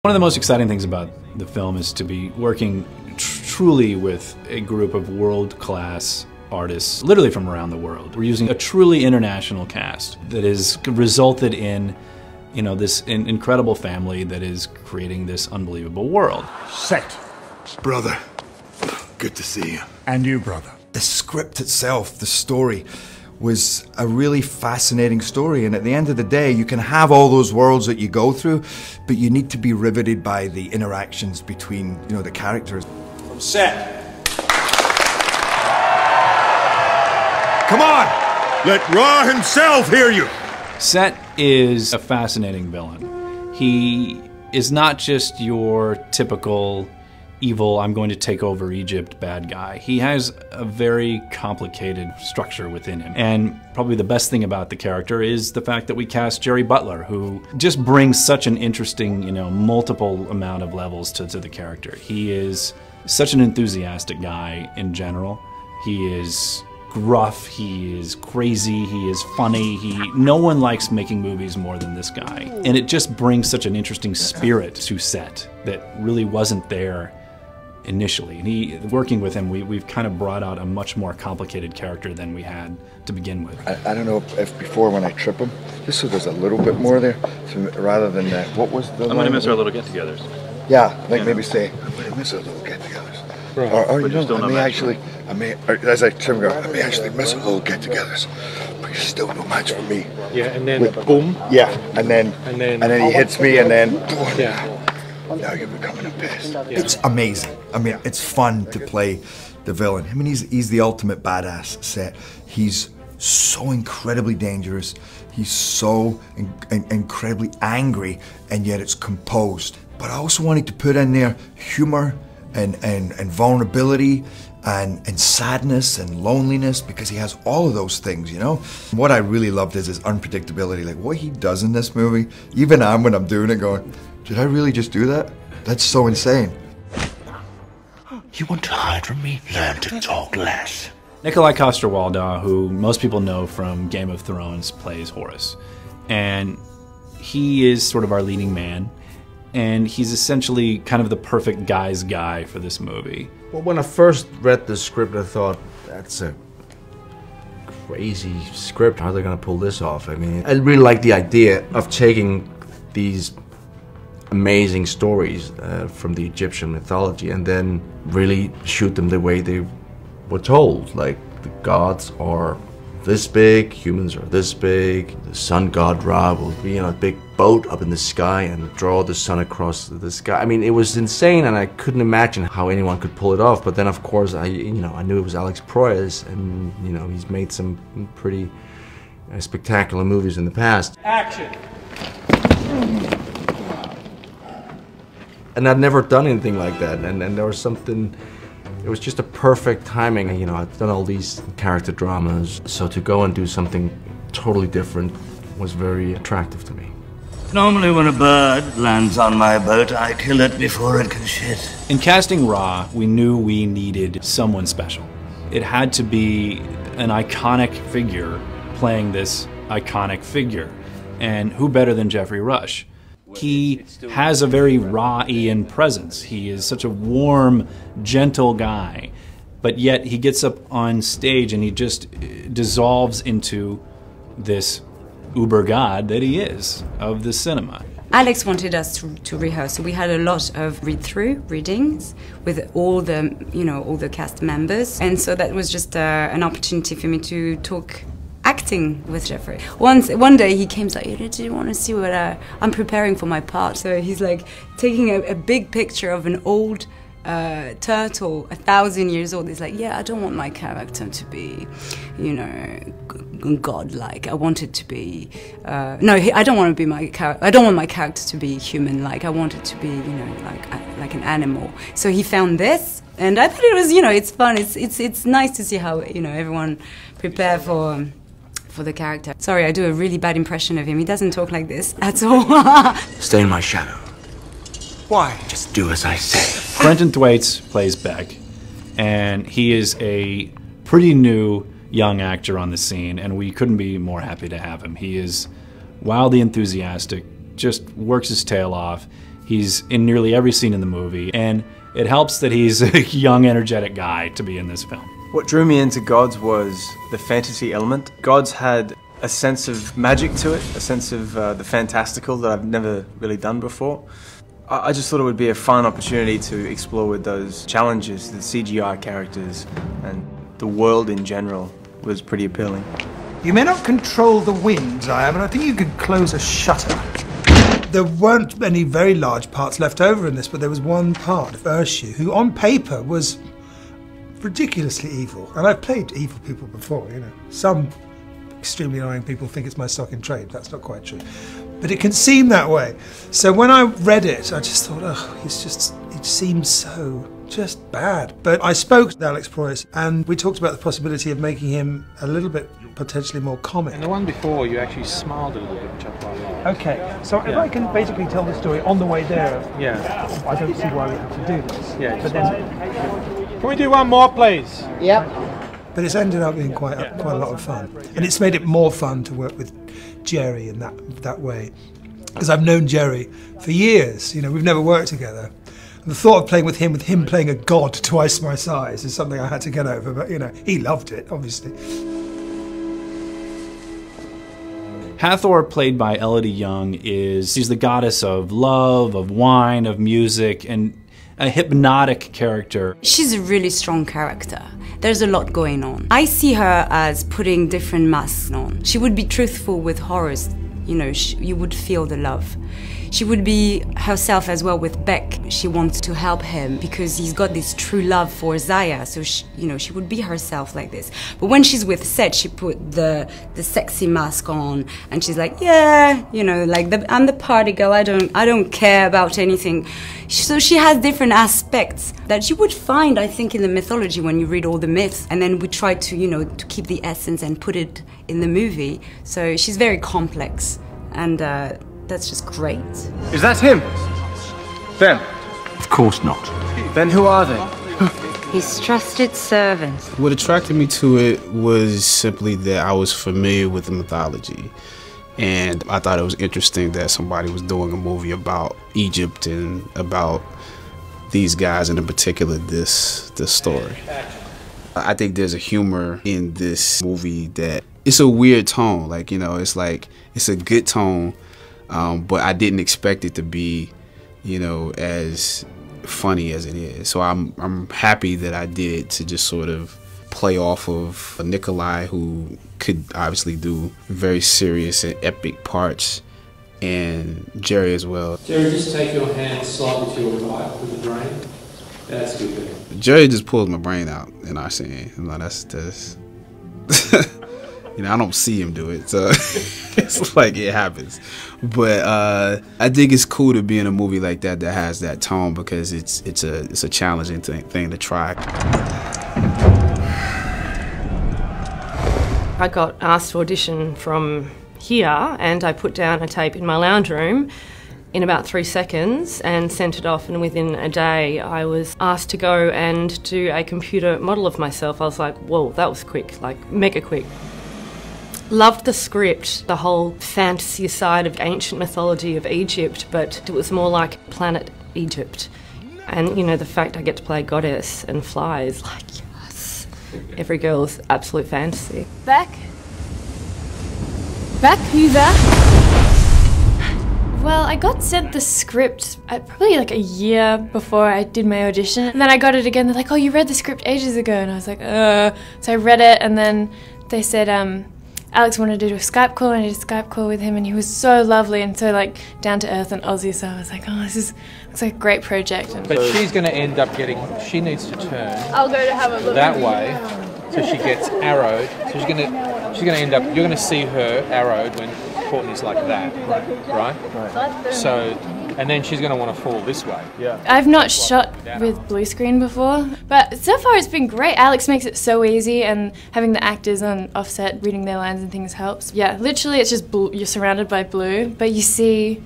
One of the most exciting things about the film is to be working truly with a group of world-class artists, literally from around the world. We're using a truly international cast that has resulted in, you know, this incredible family that is creating this unbelievable world. Set. Brother, good to see you. And you, brother. The script itself, the story, was a really fascinating story, and at the end of the day, you can have all those worlds that you go through, but you need to be riveted by the interactions between, you know, the characters. From set. Come on! Let Ra himself hear you! Set is a fascinating villain. He is not just your typical evil, I'm going to take over Egypt bad guy. He has a very complicated structure within him. And probably the best thing about the character is the fact that we cast GERARD Butler, who just brings such an interesting, you know, multiple amount of levels to the character. He is such an enthusiastic guy in general. He is gruff, he is crazy, he is funny. No one likes making movies more than this guy. And it just brings such an interesting spirit to Set that really wasn't there initially. And working with him, we've kind of brought out a much more complicated character than we had to begin with. I don't know if before when I trip him, just so there's a little bit more there, so rather than what was the... I'm going to miss our little get-togethers. Yeah, like maybe say, I'm going to miss our little get-togethers. Right. Or you know, as I trim go, I may actually miss our little get-togethers, but you're still no match for me. Yeah, and then boom. Yeah, and then he hits me, and then boom. Yeah. Now you're becoming a pest. Yeah. It's amazing. I mean, it's fun to play the villain. I mean, he's the ultimate badass, Set. He's so incredibly dangerous. He's so incredibly angry, and yet it's composed. But I also wanted to put in there humor and vulnerability and sadness and loneliness, because he has all of those things, you know? What I really loved is his unpredictability. Like, what he does in this movie, even when I'm doing it going, did I really just do that? That's so insane. You want to hide from me? Learn to talk less. Nikolaj Coster-Waldau, who most people know from Game of Thrones, plays Horus. And he is sort of our leading man. And he's essentially kind of the perfect guy's guy for this movie. Well, when I first read the script, I thought, that's a crazy script. How are they going to pull this off? I mean, I really like the idea of taking these amazing stories from the Egyptian mythology and then really shoot them the way they were told. Like, the gods are this big, humans are this big, the sun god Ra will be in a big boat up in the sky and draw the sun across the sky. I mean, it was insane, and I couldn't imagine how anyone could pull it off. But then, of course, I knew it was Alex Proyas, and you know, he's made some pretty spectacular movies in the past. Action! And I'd never done anything like that, and there was something. It was just a perfect timing. You know, I've done all these character dramas, so to go and do something totally different was very attractive to me. Normally when a bird lands on my boat, I kill it before it can shit. In casting Ra, we knew we needed someone special. It had to be an iconic figure playing this iconic figure. And who better than Geoffrey Rush? He has a very Ra-ian presence. He is such a warm, gentle guy, but yet he gets up on stage and he just dissolves into this uber god that he is of the cinema. Alex wanted us to rehearse, so we had a lot of readings with all the, all the cast members, and so that was just an opportunity for me to talk acting with Geoffrey. One day he came like, do you want to see what I'm preparing for my part? So he's like taking a big picture of an old turtle, 1,000 years old. He's like, yeah, I don't want my character to be, godlike. I want it to be, I don't want to be my character. I don't want my character to be human-like. I want it to be, like an animal. So he found this, and I thought it was, it's fun. It's nice to see how, everyone prepare for the character. Sorry, I do a really bad impression of him. He doesn't talk like this at all. Stay in my shadow. Why? Just do as I say. BRENTON THWAITES plays Bek, and he is a pretty new young actor on the scene, and we couldn't be more happy to have him. He is wildly enthusiastic, just works his tail off. He's in nearly every scene in the movie, and it helps that he's a young, energetic guy to be in this film. What drew me into Gods was the fantasy element. Gods had a sense of magic to it, a sense of the fantastical that I've never really done before. I just thought it would be a fun opportunity to explore with those challenges. The CGI characters and the world in general was pretty appealing. You may not control the wind, Zaya, but I think you could close a shutter. There weren't any very large parts left over in this, but there was one part of Urshu who, on paper, was ridiculously evil. And I've played evil people before, you know. Some extremely annoying people think it's my stock in trade. That's not quite true. But it can seem that way. So when I read it, I just thought, oh, it seems so just bad. But I spoke to Alex Proyas, and we talked about the possibility of making him a little bit potentially more comic. And the one before, you actually smiled a little bit, which I quite liked. Okay, so if I can basically tell the story on the way there, Yeah. I don't see why we have to do this. Yeah. But then, Can we do one more, please? but it's ended up being quite a lot of fun, and it's made it more fun to work with Jerry in that way, because I've known Jerry for years. You know, we've never worked together. The thought of playing with him playing a god twice my size is something I had to get over. But you know, he loved it, obviously. Hathor, played by Elodie Yung, she's the goddess of love, of wine, of music, and a hypnotic character. She's a really strong character. There's a lot going on. I see her as putting different masks on. She would be truthful with Horus. You know, you would feel the love. She would be herself as well with Bek. She wants to help him because he's got this true love for Zaya. So she would be herself like this. But when she's with Set, she put the sexy mask on, and she's like, yeah, you know, like I'm the party girl. I don't care about anything. So she has different aspects that you would find, I think, in the mythology when you read all the myths. And then we try to, you know, to keep the essence and put it in the movie. So she's very complex, and that's just great. Is that him? Them? Of course not. Then who are they? His trusted servants. What attracted me to it was simply that I was familiar with the mythology. And I thought it was interesting that somebody was doing a movie about Egypt and about these guys, and in particular this story. I think there's a humor in this movie that it's a weird tone. Like, you know, it's a good tone, but I didn't expect it to be, you know, as funny as it is. So I'm happy that I did it to just sort of play off of Nikolaj, who could obviously do very serious and epic parts, and Jerry as well. Jerry, just take your hand slightly to your right with the drain. That's good. Jerry just pulls my brain out in our scene. You know, that's you know, I don't see him do it, so it's like it happens. But I think it's cool to be in a movie like that has that tone, because it's a challenging thing to try. I got asked to audition from here, and I put down a tape in my lounge room in about 3 seconds and sent it off, and within a day I was asked to go and do a computer model of myself. I was like, whoa, that was quick, like mega quick. Loved the script, the whole fantasy side of ancient mythology of Egypt, but it was more like planet Egypt. And you know, the fact I get to play goddess and fly is like, yes, every girl's absolute fantasy. Bek? Bek, you there? Well, I got sent the script probably like a year before I did my audition, and then I got it again. They're like, oh, you read the script ages ago, and I was like, So I read it, and then they said, Alex wanted to do a Skype call, and I did a Skype call with him, and he was so lovely and so like down to earth and Aussie, so I was like, oh, this looks like a great project. And but she's going to end up she needs to turn I'll go to have a look that way, so she gets arrowed. So she's going to end up, you're going to see her arrowed when Courtney's like that, right? So, and then she's going to want to fall this way. Yeah. I've not shot with blue screen before, but so far it's been great. Alex makes it so easy, and having the actors on offset reading their lines and things helps. Yeah, literally it's just blue, you're surrounded by blue, but you see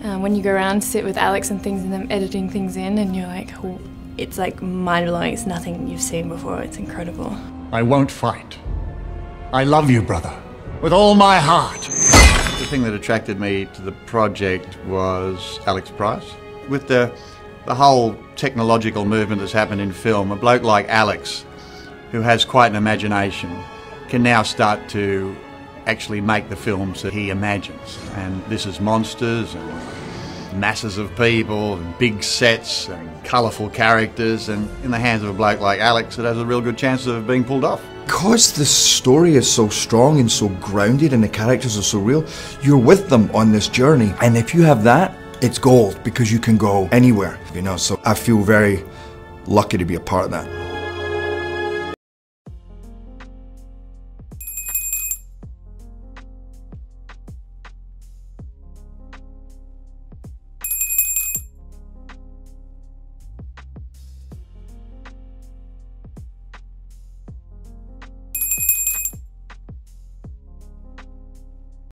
when you go around, sit with Alex and things, and them editing things in, and you're like, oh, it's like mind-blowing. It's nothing you've seen before. It's incredible. I won't fight. I love you, brother, with all my heart. The thing that attracted me to the project was Alex Price. with the whole technological movement that's happened in film, a bloke like Alex, who has quite an imagination, can now start to actually make the films that he imagines. And this is monsters and masses of people and big sets and colourful characters, and in the hands of a bloke like Alex, it has a real good chance of being pulled off. Because the story is so strong and so grounded and the characters are so real, you're with them on this journey. And if you have that, it's gold, because you can go anywhere, you know. So I feel very lucky to be a part of that.